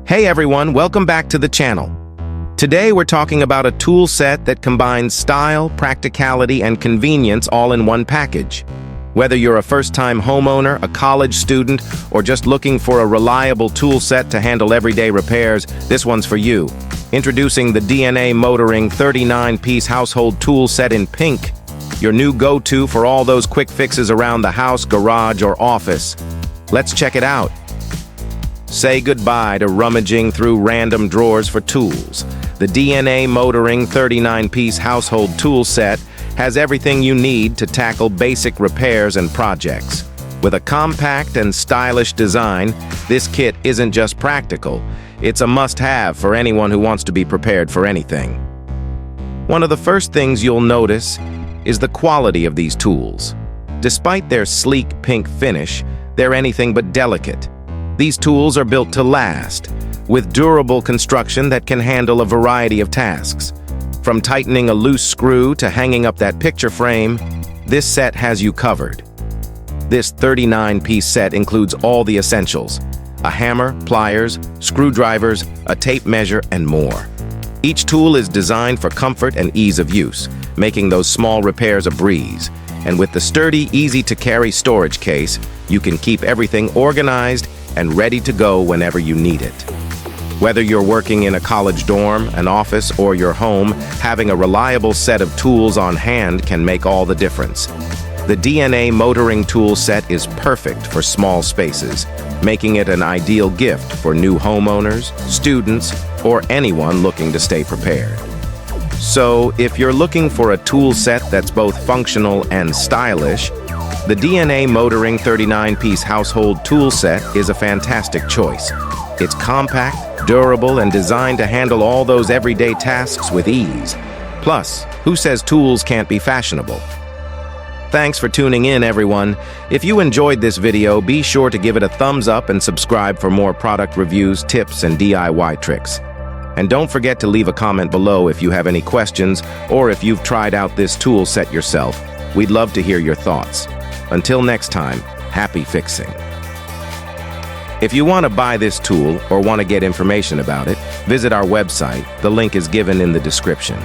Hey everyone, welcome back to the channel. Today we're talking about a tool set that combines style, practicality, and convenience all in one package. Whether you're a first-time homeowner, a college student, or just looking for a reliable tool set to handle everyday repairs, this one's for you. Introducing the DNA Motoring 39-piece household tool set in pink, your new go-to for all those quick fixes around the house, garage, or office. Let's check it out. Say goodbye to rummaging through random drawers for tools. The DNA Motoring 39-piece household tool set has everything you need to tackle basic repairs and projects. With a compact and stylish design, this kit isn't just practical, it's a must-have for anyone who wants to be prepared for anything. One of the first things you'll notice is the quality of these tools. Despite their sleek pink finish, they're anything but delicate. These tools are built to last, with durable construction that can handle a variety of tasks. From tightening a loose screw to hanging up that picture frame, this set has you covered. This 39-piece set includes all the essentials: a hammer, pliers, screwdrivers, a tape measure, and more. Each tool is designed for comfort and ease of use, making those small repairs a breeze. And with the sturdy, easy-to-carry storage case, you can keep everything organized and ready to go whenever you need it. Whether you're working in a college dorm, an office, or your home, having a reliable set of tools on hand can make all the difference. The DNA Motoring tool set is perfect for small spaces, making it an ideal gift for new homeowners, students, or anyone looking to stay prepared. So, if you're looking for a tool set that's both functional and stylish, the DNA Motoring 39-piece household tool set is a fantastic choice. It's compact, durable, and designed to handle all those everyday tasks with ease. Plus, who says tools can't be fashionable? Thanks for tuning in, everyone. If you enjoyed this video, be sure to give it a thumbs up and subscribe for more product reviews, tips, and DIY tricks. And don't forget to leave a comment below if you have any questions or if you've tried out this tool set yourself. We'd love to hear your thoughts. Until next time, happy fixing. If you want to buy this tool or want to get information about it, visit our website. The link is given in the description.